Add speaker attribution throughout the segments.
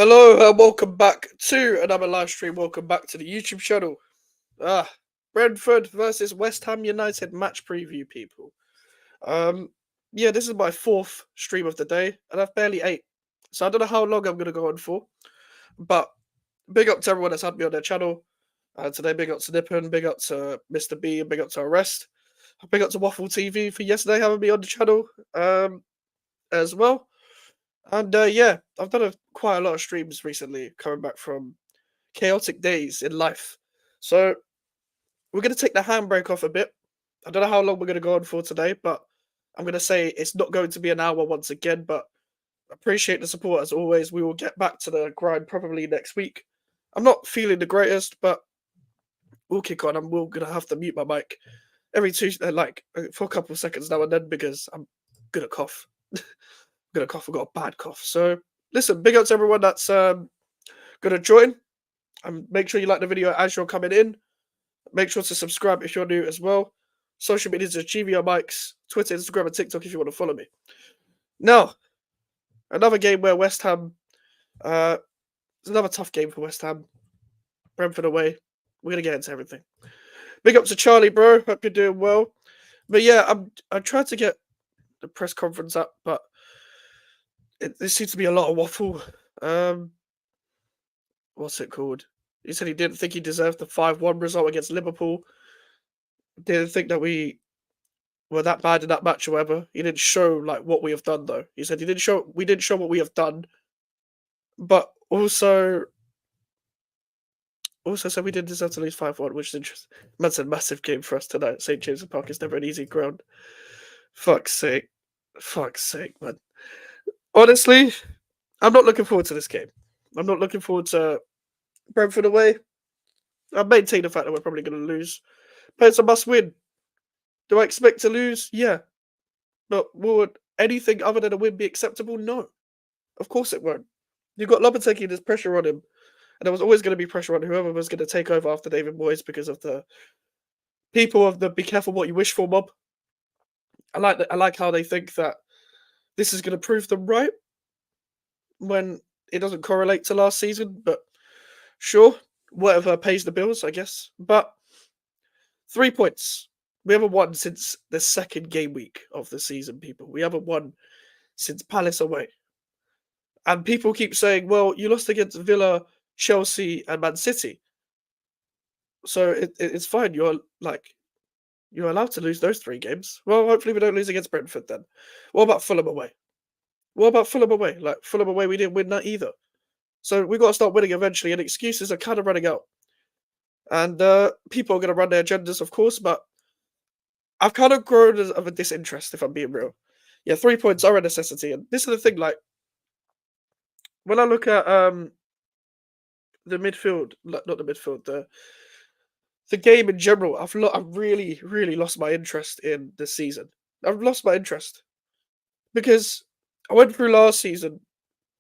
Speaker 1: Hello and welcome back to another live stream. Welcome back to the YouTube channel. Ah, Brentford versus West Ham United match preview, people. Yeah, this is my fourth stream of the day, and I've barely ate, so I don't know how long I'm gonna go on for. But big up to everyone that's had me on their channel. Today, big up to Nippon, big up to Mr. B, and big up to Arrest. Big up to Waffle TV for yesterday having me on the channel as well. And yeah, I've done quite a lot of streams recently, coming back from chaotic days in life. So we're going to take the handbrake off a bit. I don't know how long we're going to go on for today, but I'm going to say it's not going to be an hour once again, but appreciate the support as always. We will get back to the grind probably next week. I'm not feeling the greatest, but we'll kick on. I'm going to have to mute my mic every for a couple of seconds now and then because I'm going to cough. I've got a bad cough. So listen, big up to everyone that's going to join. And make sure you like the video as you're coming in. Make sure to subscribe if you're new as well. Social media is GVR Mikes, Twitter, Instagram, and TikTok if you want to follow me. Now, another game where West Ham, it's another tough game for West Ham. Brentford away. We're going to get into everything. Big up to Charlie, bro. Hope you're doing well. But yeah, I tried to get the press conference up, but there seems to be a lot of waffle. What's it called? He said he didn't think he deserved the 5-1 result against Liverpool. Didn't think that we were that bad in that match, however. He didn't show what we have done though. He said we didn't show what we have done. But also said we didn't deserve to lose 5-1, which is interesting. That's a massive game for us tonight. St. James's Park is never an easy ground. Fuck's sake, man. Honestly, I'm not looking forward to this game. I'm not looking forward to Brentford away. I maintain the fact that we're probably going to lose. But it's a must win. Do I expect to lose? Yeah. But would anything other than a win be acceptable? No. Of course it won't. You've got Lopetegui, there's pressure on him. And there was always going to be pressure on whoever was going to take over after David Moyes because of the people of the be careful what you wish for mob. I like how they think that this is going to prove them right when it doesn't correlate to last season. But sure, whatever pays the bills, I guess. But 3 points. We haven't won since the second game week of the season, people. We haven't won since Palace away. And people keep saying, well, you lost against Villa, Chelsea, and Man City. So it's fine. You're allowed to lose those 3 games. Well, hopefully we don't lose against Brentford then. What about Fulham away? Fulham away, we didn't win that either. So we've got to start winning eventually, and excuses are kind of running out. And people are going to run their agendas, of course, but I've kind of grown of a disinterest, if I'm being real. Yeah, 3 points are a necessity. And this is the thing, when I look at the midfield, not the midfield, the game in general, I've really, really lost my interest in this season. I've lost my interest. Because I went through last season,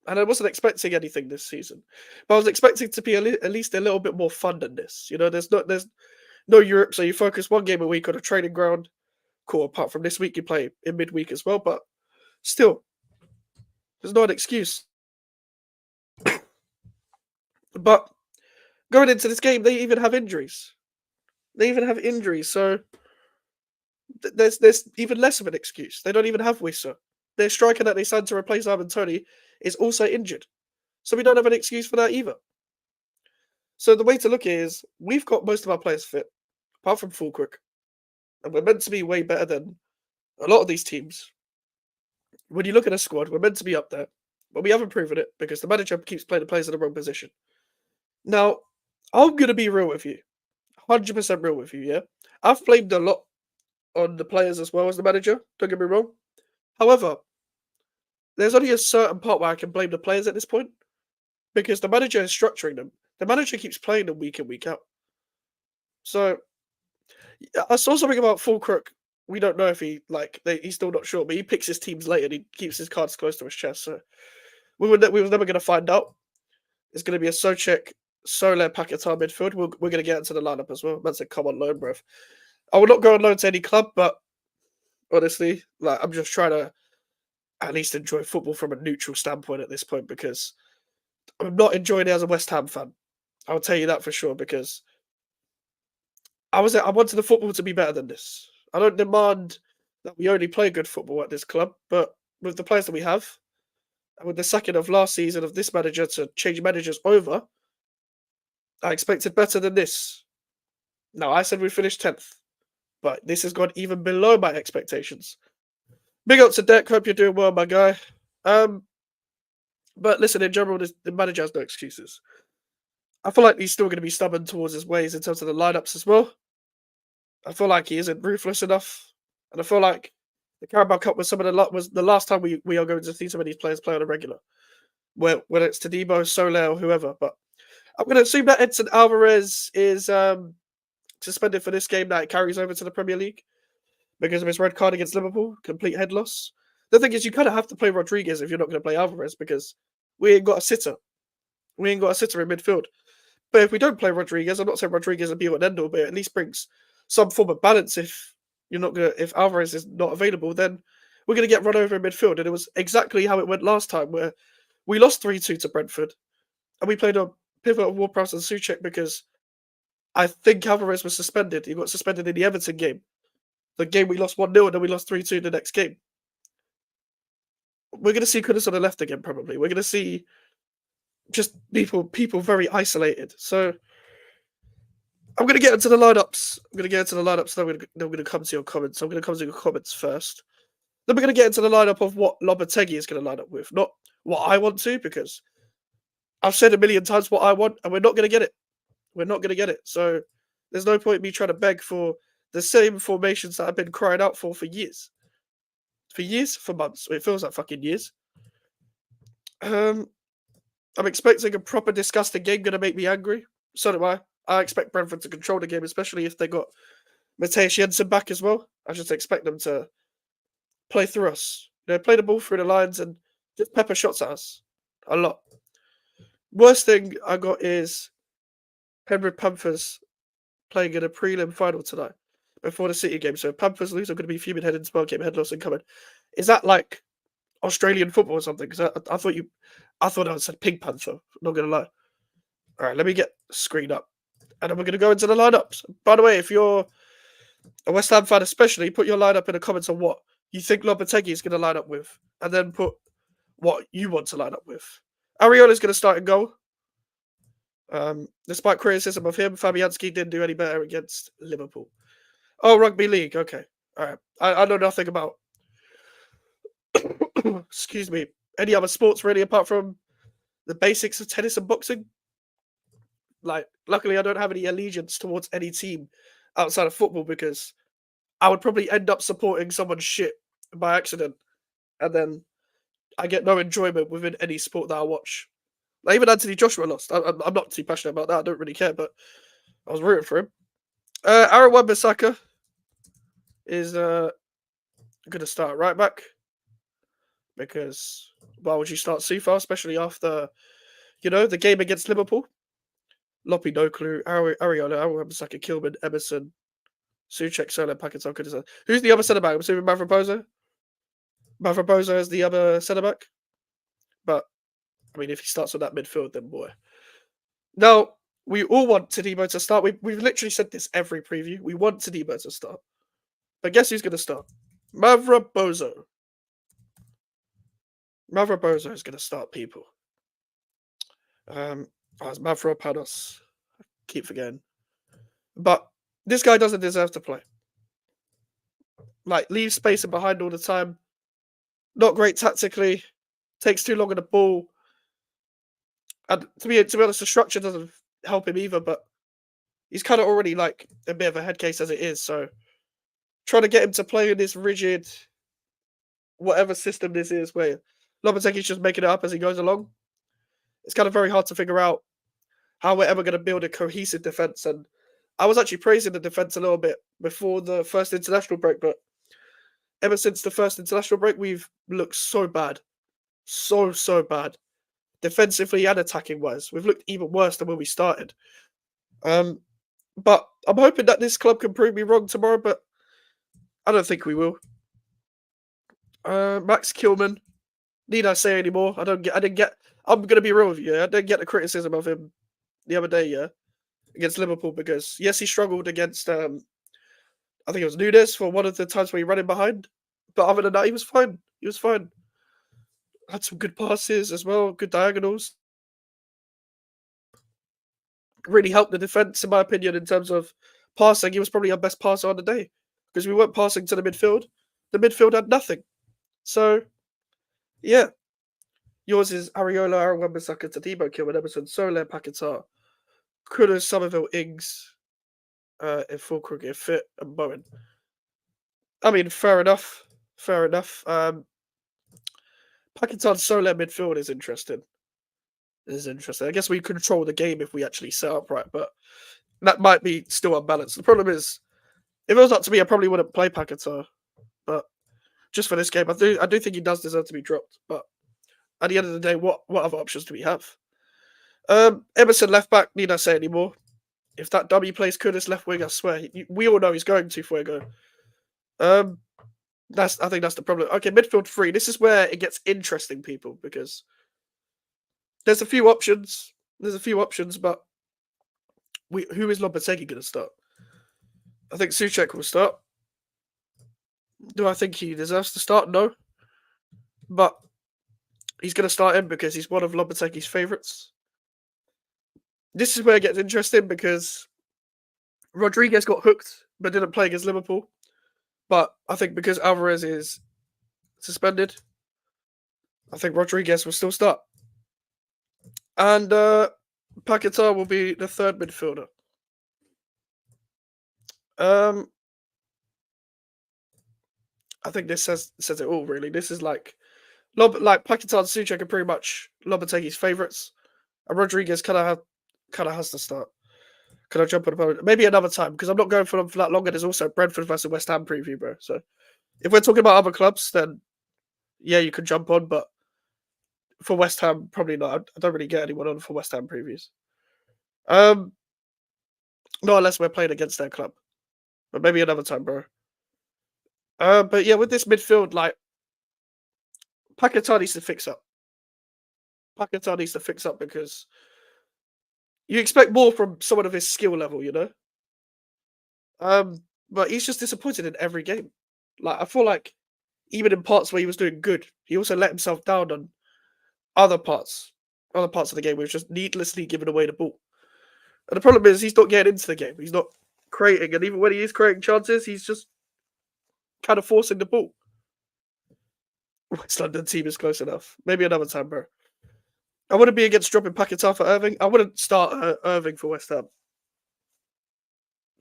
Speaker 1: and I wasn't expecting anything this season. But I was expecting to be at least a little bit more fun than this. You know, there's no Europe, so you focus 1 game a week on a training ground. Cool, apart from this week, you play in midweek as well, but still, there's not an excuse. But going into this game, they even have injuries. So there's even less of an excuse. They don't even have Wissa. Their striker that they signed to replace Ivan Toney is also injured. So we don't have an excuse for that either. So the way to look at it is we've got most of our players fit, apart from Fulkirk. And we're meant to be way better than a lot of these teams. When you look at a squad, we're meant to be up there. But we haven't proven it because the manager keeps playing the players in the wrong position. Now, I'm going to be real with you. 100% real with you, yeah? I've blamed a lot on the players as well as the manager. Don't get me wrong. However, there's only a certain part where I can blame the players at this point. Because the manager is structuring them. The manager keeps playing them week in, week out. So, I saw something about Fulkirk. We don't know if he's still not sure, but he picks his teams late and he keeps his cards close to his chest. So, we were never going to find out. It's going to be a Souček, Soler, Paquetá midfield. We're going to get into the lineup as well. Man said, come on loan, bruv. I will not go on loan to any club, but honestly, I'm just trying to at least enjoy football from a neutral standpoint at this point because I'm not enjoying it as a West Ham fan. I'll tell you that for sure because I wanted the football to be better than this. I don't demand that we only play good football at this club, but with the players that we have, and with the sacking of last season of this manager to change managers over, I expected better than this. Now I said we finished 10th, but this has gone even below my expectations. Big up to Deck. Hope you're doing well, my guy. Um, but listen, in general, the manager has no excuses. I feel like he's still going to be stubborn towards his ways in terms of the lineups as well. I feel like he isn't ruthless enough, and I feel like the Carabao Cup was was the last time we are going to see some of these players play on a regular. Whether it's Tadibo, Soler, or whoever, but I'm going to assume that Edson Alvarez is suspended for this game that it carries over to the Premier League because of his red card against Liverpool, complete head loss. The thing is, you kind of have to play Rodriguez if you're not going to play Alvarez because we ain't got a sitter. We ain't got a sitter in midfield. But if we don't play Rodriguez, I'm not saying Rodriguez will be an end all, but it at least brings some form of balance. If Alvarez is not available, then we're gonna get run over in midfield. And it was exactly how it went last time, where we lost 3-2 to Brentford, and we played a pivot of Ward-Prowse and Souček because I think Alvarez was suspended. He got suspended in the Everton game. The game we lost 1-0 and then we lost 3-2 the next game. We're gonna see Kudus on the left again, probably. We're gonna see just people very isolated. So I'm gonna get into the lineups. Then we're gonna come to your comments. I'm gonna come to your comments first. Then we're gonna get into the lineup of what Lopetegui is gonna line up with, not what I want to, because I've said a million times what I want, and we're not gonna get it. We're not gonna get it. So there's no point in me trying to beg for the same formations that I've been crying out for years. For months. It feels like fucking years. I'm expecting a proper disgusting game gonna make me angry. So do I. I expect Brentford to control the game, especially if they got Mateus Jensen back as well. I just expect them to play through us. Play the ball through the lines and just pepper shots at us. A lot. Worst thing I got is Penrith Panthers playing in a prelim final tonight before the City game. So if Panthers lose, I'm going to be fuming heading to game, head loss incoming. Is that like Australian football or something? Because I thought I said Pink Panther. Not going to lie. All right, let me get the screen up. And then we're going to go into the lineups. By the way, if you're a West Ham fan especially, put your lineup in the comments on what you think Lopetegui is going to line up with. And then put what you want to line up with. Ariola's going to start in goal. Despite criticism of him, Fabianski didn't do any better against Liverpool. Oh, rugby league. Okay. All right. I know nothing about, excuse me, any other sports really apart from the basics of tennis and boxing. Like, luckily, I don't have any allegiance towards any team outside of football because I would probably end up supporting someone's shit by accident. And then I get no enjoyment within any sport that I watch. Like, even Anthony Joshua lost. I'm not too passionate about that. I don't really care, but I was rooting for him. Aaron Wan-Bissaka is going to start right back because why would you start Sufa, especially after, the game against Liverpool? Loppy, no clue. Ariola, Aaron Wan-Bissaka, Kilman, Emerson, Souček, Soler, Pakistan, Kurdistan. Who's the other centre back? I'm assuming Mavroboza. Mavroboza is the other centre back. But I mean, if he starts with that midfield, then boy. Now, we all want Tadibo to start. We've literally said this every preview. We want Tadibo to start. But guess who's going to start? Mavroboza. Mavroboza is going to start, people. It's Mavropanos. I keep forgetting. But this guy doesn't deserve to play. Like, leaves space behind all the time. Not great tactically. Takes too long on the ball. And to be honest, the structure doesn't help him either, but he's kind of already like a bit of a head case as it is. So trying to get him to play in this rigid, whatever system this is, where Lopetegui's just making it up as he goes along, it's kind of very hard to figure out how we're ever going to build a cohesive defense. And I was actually praising the defense a little bit before the first international break, but ever since the first international break, we've looked so bad. So bad. Defensively and attacking wise. We've looked even worse than when we started. But I'm hoping that this club can prove me wrong tomorrow, but I don't think we will. Max Kilman. Need I say anymore? I didn't get. I'm gonna be real with you. I didn't get the criticism of him the other day. Yeah, against Liverpool because yes, he struggled against. I think it was Nunes for one of the times where he ran in behind. But other than that, he was fine. He was fine. Had some good passes as well, good diagonals. Really helped the defense, in my opinion, in terms of passing. He was probably our best passer on the day because we weren't passing to the midfield. The midfield had nothing. So yeah, yours is Ariola, Aaron Wan-Bissaka, Tadibo, Kilman, Emerson, Soler, Paquetá, Kudus, Somerville, Ings, if Fulkrug, if fit, and Bowen. I mean, fair enough. Fair enough. Paquetá Soler midfield is interesting. I guess we control the game if we actually set up right, but that might be still unbalanced. The problem is, if it was up to me, I probably wouldn't play Paquetá. But just for this game, I do think he does deserve to be dropped. But at the end of the day, what other options do we have? Emerson left back. Need I say anymore? If that dummy plays Kudus left wing, I swear we all know he's going to Fuego. I think that's the problem. Okay, midfield three. This is where it gets interesting, people, because there's a few options. But who is Lopetegui going to start? I think Souček will start. Do I think he deserves to start? No. But he's going to start him because he's one of Lopetegui's favourites. This is where it gets interesting because Rodriguez got hooked but didn't play against Liverpool. But I think because Alvarez is suspended, I think Rodriguez will still start. And Paquetá will be the third midfielder. I think this says it all, really. This is like Paquetá and Souček are pretty much Lopetegui's favourites. And Rodriguez kind of has to start. Can I jump on about maybe another time? Because I'm not going for them for that long. And there's also Brentford versus West Ham preview, bro. So if we're talking about other clubs, then yeah, you can jump on. But for West Ham, probably not. I don't really get anyone on for West Ham previews. Not unless we're playing against their club. But maybe another time, bro. But yeah, with this midfield, like Paquetá needs to fix up. Paquetá needs to fix up because you expect more from someone of his skill level, you know. But he's just disappointed in every game. Like I feel like even in parts where he was doing good, he also let himself down on other parts of the game where he was just needlessly giving away the ball. And the problem is he's not getting into the game. He's not creating, and even when he is creating chances, he's just kind of forcing the ball. West London team is close enough. Maybe another time, bro. I wouldn't be against dropping Paquetá for Irving. I wouldn't start Irving for West Ham.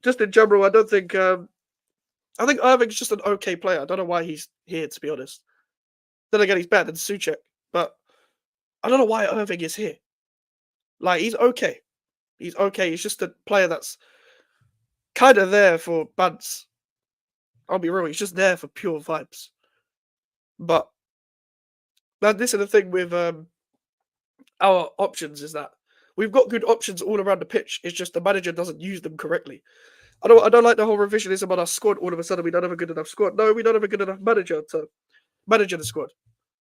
Speaker 1: Just in general, I don't think. I think Irving's just an okay player. I don't know why he's here, to be honest. Then again, he's better than Souček, but I don't know why Irving is here. Like he's okay. He's okay. He's just a player that's kind of there for bands. I'll be real. He's just there for pure vibes. But this is the thing with our options is that we've got good options all around the pitch. It's just the manager doesn't use them correctly. I don't like the whole revisionism on our squad. All of a sudden, we don't have a good enough squad. No, we don't have a good enough manager to manage the squad.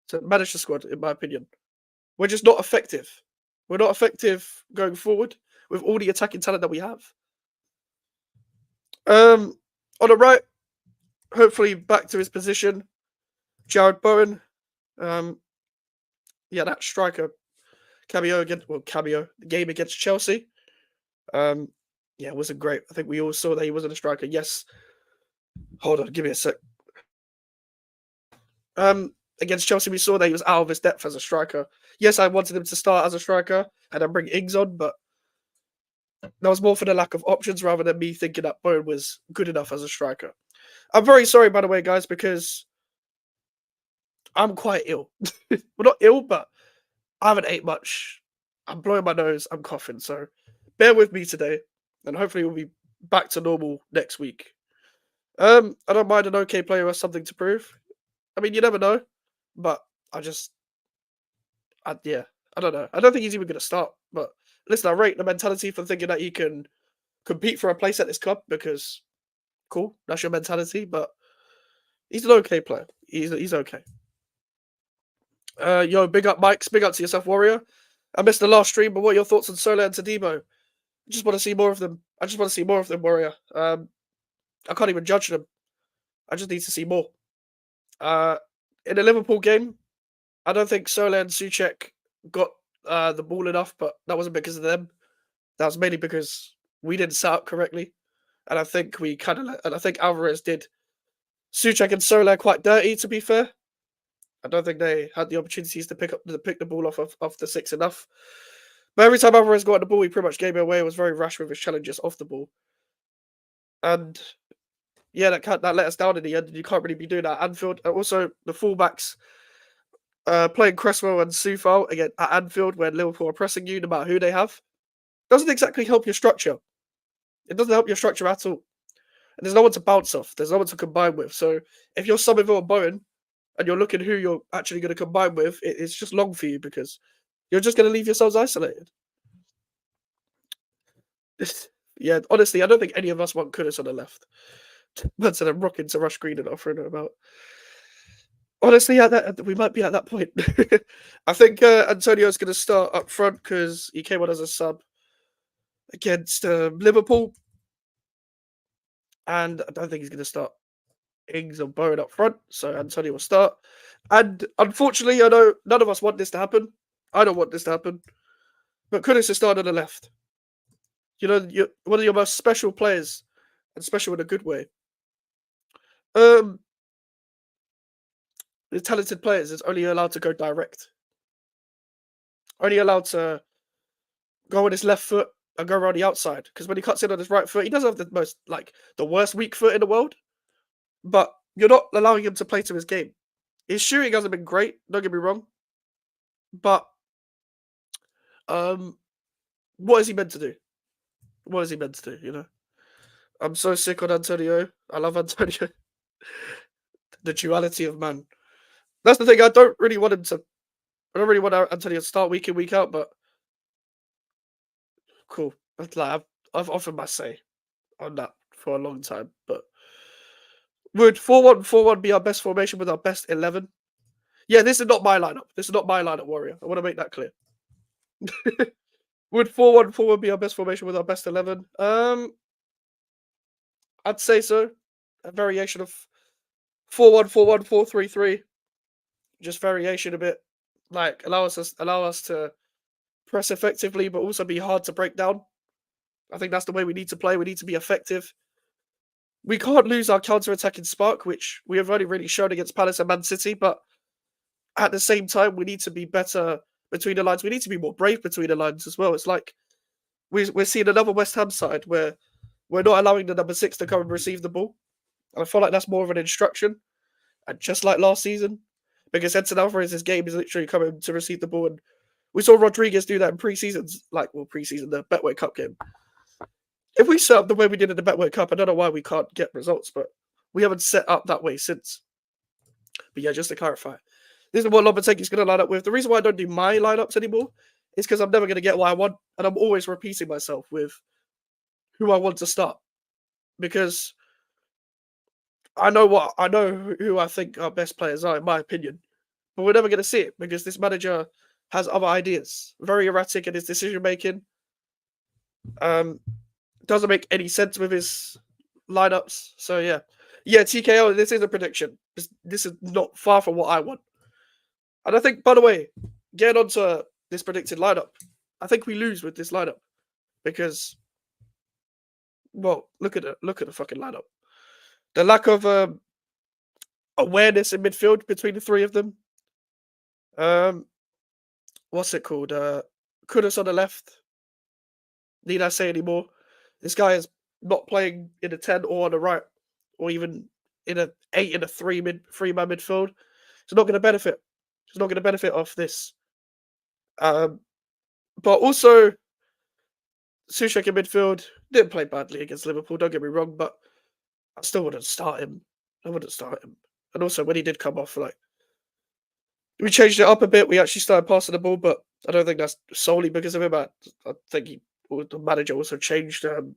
Speaker 1: To manage the squad, in my opinion, we're just not effective. We're not effective going forward with all the attacking talent that we have. On the right, hopefully back to his position, Jared Bowen. Yeah, that striker the game against Chelsea. Yeah, it wasn't great. I think we all saw that he wasn't a striker. Yes. Hold on, give me a sec. Against Chelsea, we saw that he was out of his depth as a striker. Yes, I wanted him to start as a striker and then bring Ings on, but that was more for the lack of options rather than me thinking that Bowen was good enough as a striker. I'm very sorry, by the way, guys, because I'm quite ill. Well, not ill, but I haven't ate much. I'm blowing my nose. I'm coughing. So bear with me today, and hopefully we'll be back to normal next week. I don't mind an okay player who has something to prove. I mean, you never know, but I don't know. I don't think he's even going to start. But listen, I rate the mentality for thinking that he can compete for a place at this club because, cool, that's your mentality. But he's an okay player. He's okay. Yo, big up, Mikes. Big up to yourself, Warrior. I missed the last stream, but what are your thoughts on Solar and Tadimo? I just want to see more of them. I just want to see more of them, Warrior. I can't even judge them. I just need to see more. In the Liverpool game, I don't think Soler and Suchek got the ball enough, but that wasn't because of them. That was mainly because we didn't set up correctly, and I think we and I think Alvarez did Suchek and Soler quite dirty. To be fair, I don't think they had the opportunities to pick the ball off the six enough. But every time Alvarez got the ball, he pretty much gave it away. It was very rash with his challenges off the ball, and yeah, that let us down in the end. You can't really be doing that at Anfield. And also, the fullbacks playing Cresswell and Soufal again at Anfield when Liverpool are pressing you, no matter who they have, doesn't exactly help your structure. It doesn't help your structure at all. And there's no one to bounce off. There's no one to combine with. So if you're Somerville or Bowen and you're looking who you're actually going to combine with, it's just long for you because you're just going to leave yourselves isolated. Yeah, honestly, I don't think any of us want Kudus on the left. But I'm rocking to Rush Green and offering it about. Honestly, we might be at that point. I think Antonio's going to start up front because he came on as a sub against Liverpool. And I don't think he's going to start Ings or Bowen up front. So Antonio will start. And unfortunately, I know none of us want this to happen. I don't want this to happen. But Kudus is starting on the left. You know, you're one of your most special players, and special in a good way. The talented players is only allowed to go direct. Only allowed to go on his left foot and go around the outside. Because when he cuts in on his right foot, he doesn't have the worst weak foot in the world. But you're not allowing him to play to his game. His shooting hasn't been great, don't get me wrong. But what is he meant to do? What is he meant to do, you know? I'm so sick on Antonio. I love Antonio. The duality of man. That's the thing. I don't really want Antonio to start week in, week out, but cool. Like, I've offered my say on that for a long time. But would 4-1-4-1 be our best formation with our best 11? Yeah, this is not my lineup. This is not my lineup, Warrior. I want to make that clear. Would 4-1-4-1 be our best formation with our best 11? I'd say so. A variation of 4-1-4-1, 4-3-3. Just variation a bit. Like allow us to press effectively, but also be hard to break down. I think that's the way we need to play. We need to be effective. We can't lose our counter-attacking spark, which we have only really shown against Palace and Man City, but at the same time, we need to be better between the lines. We need to be more brave between the lines as well. It's like we're seeing another West Ham side where we're not allowing the number 6 to come and receive the ball. And I feel like that's more of an instruction. And just like last season, because Edson Alvarez's game is literally coming to receive the ball. And we saw Rodriguez do that in pre-seasons, the Betway Cup game. If we set up the way we did in the Betway Cup, I don't know why we can't get results, but we haven't set up that way since. But yeah, just to clarify, this is what Lopetegui's going to line up with. The reason why I don't do my lineups anymore is because I'm never going to get what I want, and I'm always repeating myself with who I want to start. Because I know who I think our best players are, in my opinion. But we're never going to see it because this manager has other ideas. Very erratic in his decision making. Doesn't make any sense with his lineups. So yeah, TKO. This is a prediction. This is not far from what I want. And I think, by the way, getting onto this predicted lineup, I think we lose with this lineup because, well, look at the fucking lineup. The lack of awareness in midfield between the three of them. What's it called? Kudus on the left. Need I say anymore? This guy is not playing in a 10 or on the right, or even in a 8 in a 3-man midfield. He's not going to benefit. He's not going to benefit off this. But also, Soucek in midfield didn't play badly against Liverpool. Don't get me wrong, but I still wouldn't start him. And also, when he did come off, we changed it up a bit. We actually started passing the ball, but I don't think that's solely because of him. I think the manager also changed the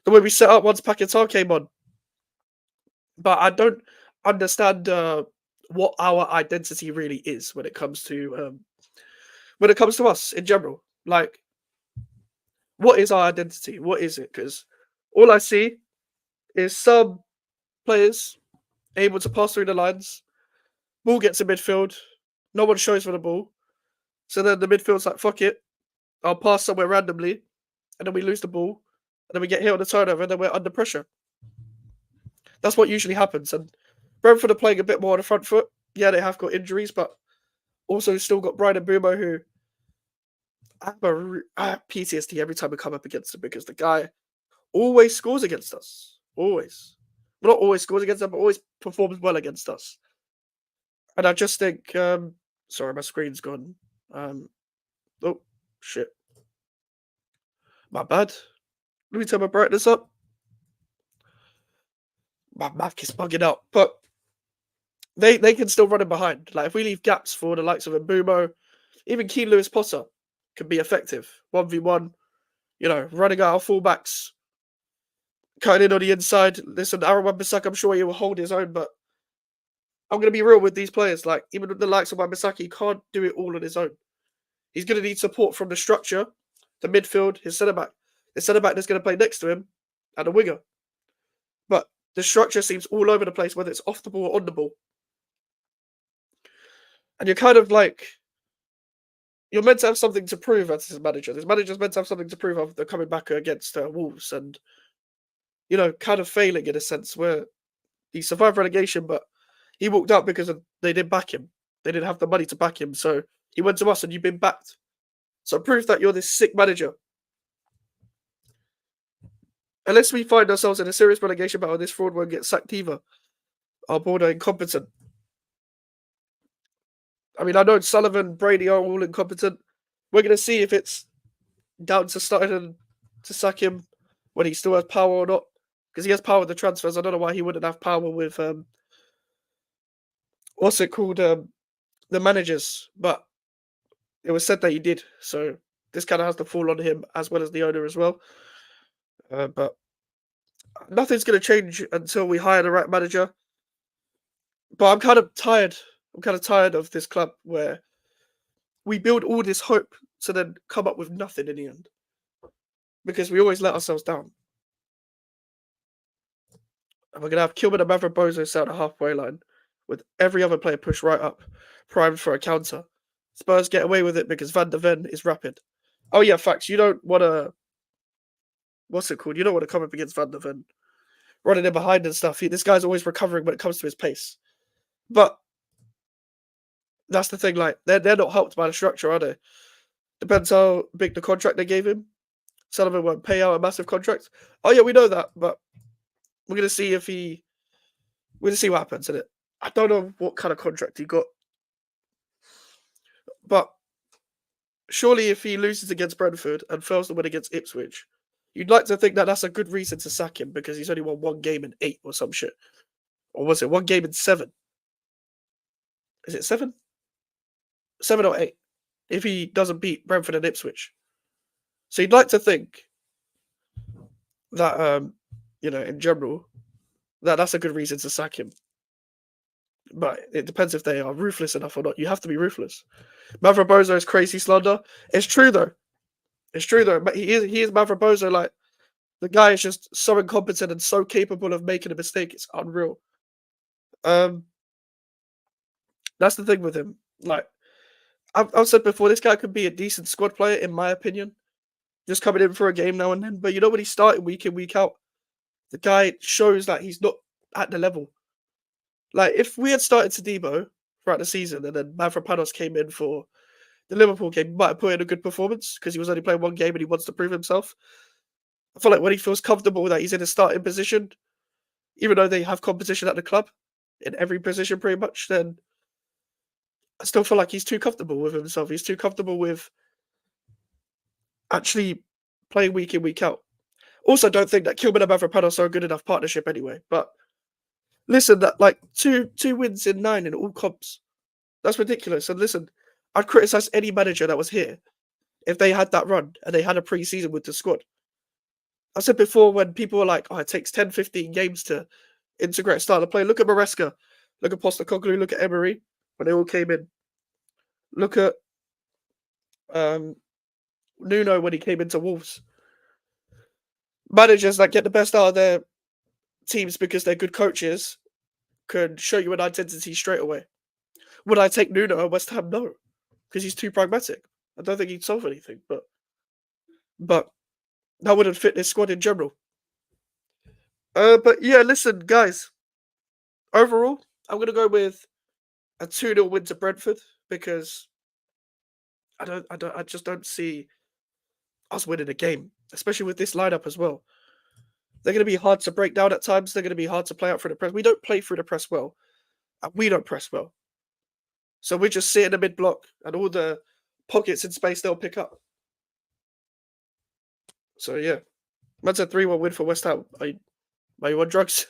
Speaker 1: way we set up once Paquetá came on. But I don't understand what our identity really is when it comes to us in general. Like, what is our identity? What is it? Because all I see is some players able to pass through the lines, ball gets in midfield, no one shows for the ball. So then the midfield's like, fuck it, I'll pass somewhere randomly, and then we lose the ball, and then we get hit on the turnover, and then we're under pressure. That's what usually happens. And Brentford are playing a bit more on the front foot. Yeah, they have got injuries, but also still got Brian and Boomer, who I have PTSD every time we come up against him because the guy always scores against us. Always. Well, not always scores against us, but always performs well against us. And I just think, sorry, my screen's gone. Oh, shit. My bad. Let me turn my brightness up. My Mac is bugging out. But they can still run in behind. Like, if we leave gaps for the likes of Mbumo, even Keane Lewis Potter can be effective. 1v1, running out of fullbacks, cutting in on the inside. Listen, Aaron Wan-Bissaka, I'm sure he will hold his own, but I'm going to be real with these players. Like, even with the likes of Wan-Bissaka, he can't do it all on his own. He's going to need support from the structure, the midfield, his centre-back. The centre-back that's going to play next to him, and a winger. But the structure seems all over the place, whether it's off the ball or on the ball. And you're kind of like, you're meant to have something to prove as this manager. This manager's meant to have something to prove after coming back against Wolves and, kind of failing in a sense where he survived relegation, but he walked out because they didn't back him. They didn't have the money to back him. So he went to us and you've been backed. So prove that you're this sick manager. Unless we find ourselves in a serious relegation battle, this fraud won't get sacked either. Our board are incompetent. I mean, I know Sullivan, Brady are all incompetent. We're going to see if it's down to starting to sack him when he still has power or not. Because he has power with the transfers. I don't know why he wouldn't have power with, what's it called? The managers. But it was said that he did. So this kind of has to fall on him as well as the owner as well. But nothing's going to change until we hire the right manager. But I'm kind of tired. I'm kind of tired of this club where we build all this hope to then come up with nothing in the end. Because we always let ourselves down. And we're going to have Kilman and Mavrobozo set the halfway line with every other player pushed right up, primed for a counter. Spurs get away with it because Van de Ven is rapid. Oh yeah, facts. You don't want to... What's it called? You don't want to come up against Van de Ven. Running in behind and stuff. This guy's always recovering when it comes to his pace. But that's the thing, like, they're not helped by the structure, are they? Depends how big the contract they gave him. Sullivan won't pay out a massive contract. Oh yeah, we know that, but we're gonna see we're gonna see what happens in it. I don't know what kind of contract he got. But surely if he loses against Brentford and fails to win against Ipswich, you'd like to think that that's a good reason to sack him because he's only won one game in 8 or some shit. Or was it one game in 7? Is it 7? 7 or 8. If he doesn't beat Brentford and Ipswich. So you'd like to think that, in general, that's a good reason to sack him. But it depends if they are ruthless enough or not. You have to be ruthless. Mavrobozo is crazy slander. It's true though. But he is Mavrobozo. Like, the guy is just so incompetent and so capable of making a mistake. It's unreal. That's the thing with him. Like, I've said before, this guy could be a decent squad player, in my opinion. Just coming in for a game now and then. But when he's starting week in, week out, the guy shows that he's not at the level. Like, if we had started Todibo throughout the season and then Mavropanos came in for the Liverpool game, he might have put in a good performance because he was only playing one game and he wants to prove himself. I feel like when he feels comfortable that he's in a starting position, even though they have competition at the club, in every position pretty much, then I still feel like he's too comfortable with himself. He's too comfortable with actually playing week in, week out. Also, don't think that Kilman and Mavropanos are a good enough partnership anyway. But listen, that like two wins in 9 in all comps. That's ridiculous. And listen, I'd criticize any manager that was here if they had that run and they had a pre-season with the squad. I said before when people were like, oh, it takes 10, 15 games to integrate style of play. Look at Maresca. Look at Postecoglou. Look at Emery when they all came in. Look at um, Nuno when he came into Wolves. Managers that get the best out of their teams because they're good coaches can show you an identity straight away. Would I take Nuno at West Ham? No, because he's too pragmatic. I don't think he'd solve anything, but that wouldn't fit this squad in general. But yeah, listen, guys. Overall, I'm gonna go with a 2-0 win to Brentford because I just don't see us winning a game, especially with this lineup as well. They're gonna be hard to break down at times. They're gonna be hard to play out through the press. We don't play through the press well, and we don't press well. So we just sit in the mid block, and all the pockets in space they'll pick up. So yeah, that's a 3-1 win for West Ham. Are you on drugs?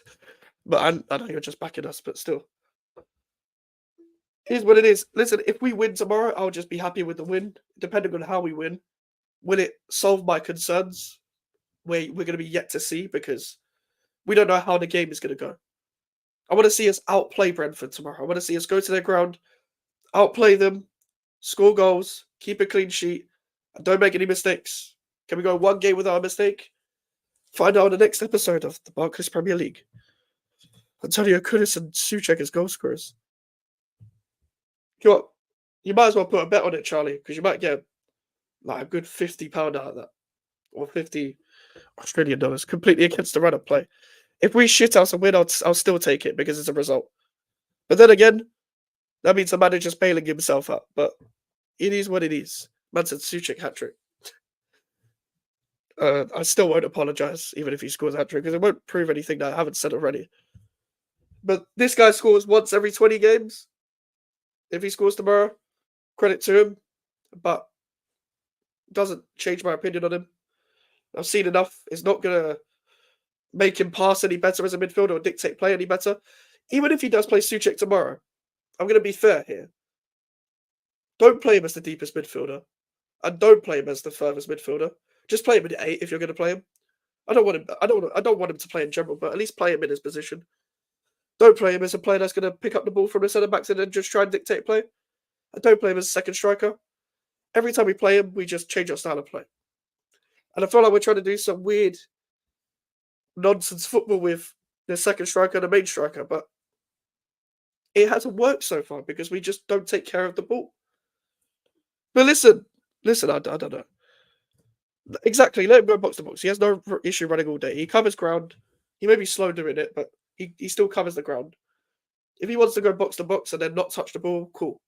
Speaker 1: But I know you're just backing us, but still. Here's what it is. Listen, if we win tomorrow, I'll just be happy with the win. Depending on how we win, will it solve my concerns? We're going to be yet to see because we don't know how the game is going to go. I want to see us outplay Brentford tomorrow. I want to see us go to their ground, outplay them, score goals, keep a clean sheet, and don't make any mistakes. Can we go one game without a mistake? Find out in the next episode of the Barclays Premier League. Antonio Kudus and Souček as goal scorers. You might as well put a bet on it, Charlie, because you might get like a good £50 out of that. Or 50 Australian dollars, completely against the run of play. If we shit out a win, I'll still take it because it's a result. But then again, that means the manager's bailing himself out. But it is what it is. Man said Souček hat-trick. I still won't apologise, even if he scores a hat-trick, because it won't prove anything that I haven't said already. But this guy scores once every 20 games. If he scores tomorrow, credit to him. But doesn't change my opinion on him. I've seen enough. It's not going to make him pass any better as a midfielder or dictate play any better. Even if he does play Souček tomorrow, I'm going to be fair here. Don't play him as the deepest midfielder. And don't play him as the furthest midfielder. Just play him in 8 if you're going to play him. I don't want him to play in general, but at least play him in his position. Don't play him as a player that's going to pick up the ball from the centre backs and then just try and dictate play. And don't play him as a second striker. Every time we play him, we just change our style of play. And I feel like we're trying to do some weird nonsense football with the second striker and the main striker, but it hasn't worked so far because we just don't take care of the ball. But listen, I don't know. Exactly, let him go box to box. He has no issue running all day. He covers ground. He may be slow doing it, but he still covers the ground. If he wants to go box to box and then not touch the ball, cool.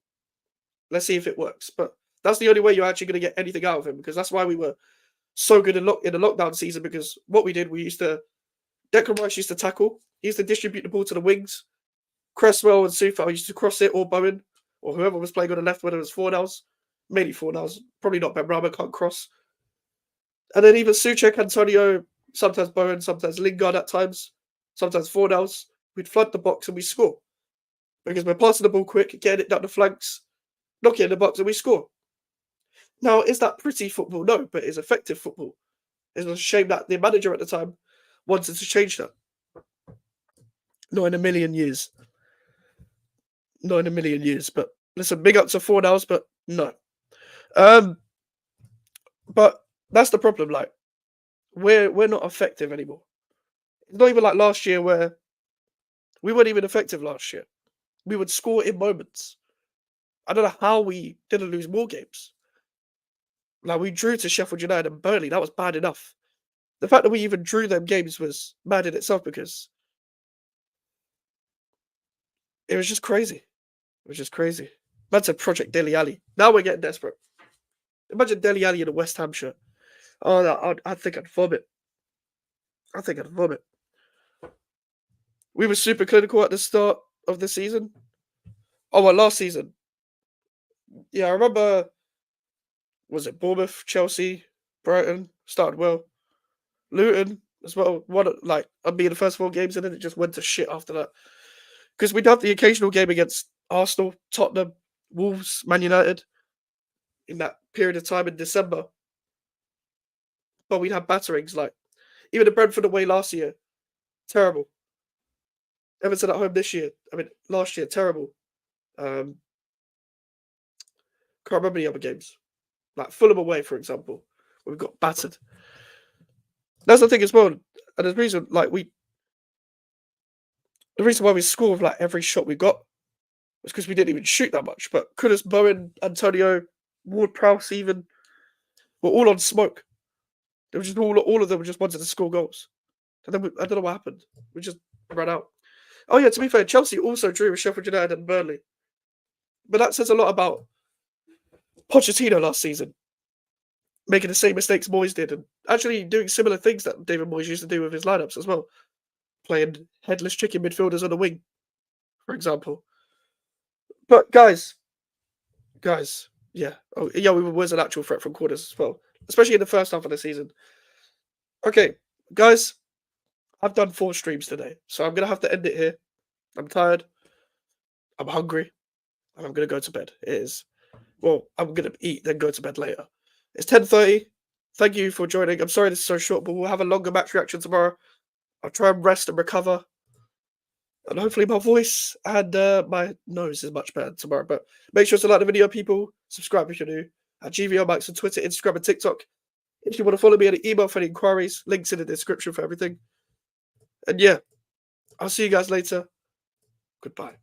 Speaker 1: Let's see if it works. But that's the only way you're actually going to get anything out of him, because that's why we were so good in the lockdown season, because what we did, Declan Rice used to tackle. He used to distribute the ball to the wings. Cresswell and Soufal used to cross it, or Bowen, or whoever was playing on the left, whether it was Fornals. Mainly Fornals. Probably not Ben Rama, can't cross. And then even Souček, Antonio, sometimes Bowen, sometimes Lingard at times, sometimes Fornals. We'd flood the box and we score. Because we're passing the ball quick, getting it down the flanks, knock it in the box, and we score. Now, is that pretty football? No, but it's effective football. It's a shame that the manager at the time wanted to change that. Not in a million years. Not in a million years. But listen, big up to Fornals, but no. But that's the problem. Like, we're not effective anymore. It's not even like last year where we weren't even effective last year. We would score in moments. I don't know how we didn't lose more games. Like, we drew to Sheffield United and Burnley. That was bad enough. The fact that we even drew them games was mad in itself, because it was just crazy. It was just crazy. That's a Project Dele Alli. Now we're getting desperate. Imagine Dele Alli in a West Ham shirt. Oh, I think I'd vomit. We were super clinical at the start of the season. Oh, well, last season. Yeah, I remember, was it Bournemouth, Chelsea, Brighton? Started well. Luton as well. I'd be in the first 4 games, and then it just went to shit after that. Because we'd have the occasional game against Arsenal, Tottenham, Wolves, Man United in that period of time in December. But we'd have batterings, like even the Brentford away last year. Terrible. Everton at home this year. I mean, last year, terrible. Can't remember the other games. Like Fulham away, for example, where we got battered. That's the thing as well. And the reason, the reason why we score with like every shot we got was because we didn't even shoot that much. But Kudus, Bowen, Antonio, Ward-Prowse, even were all on smoke. They were just all of them just wanted to score goals. And then I don't know what happened. We just ran out. Oh yeah, to be fair, Chelsea also drew with Sheffield United and Burnley. But that says a lot about Pochettino last season, making the same mistakes Moyes did, and actually doing similar things that David Moyes used to do with his lineups as well, playing headless chicken midfielders on the wing, for example. But guys, yeah, we was an actual threat from corners as well, especially in the first half of the season. Okay, guys, I've done 4 streams today, so I'm gonna have to end it here. I'm tired. I'm hungry. And I'm gonna go to bed. It is. Well, I'm gonna eat, then go to bed later. It's 10:30. Thank you for joining. I'm sorry this is so short, but we'll have a longer match reaction tomorrow. I'll try and rest and recover. And hopefully my voice and my nose is much better tomorrow. But make sure to like the video, people. Subscribe if you're new. At GVO Max on Twitter, Instagram, and TikTok. If you want to follow me, at email for any inquiries. Links in the description for everything. And yeah, I'll see you guys later. Goodbye.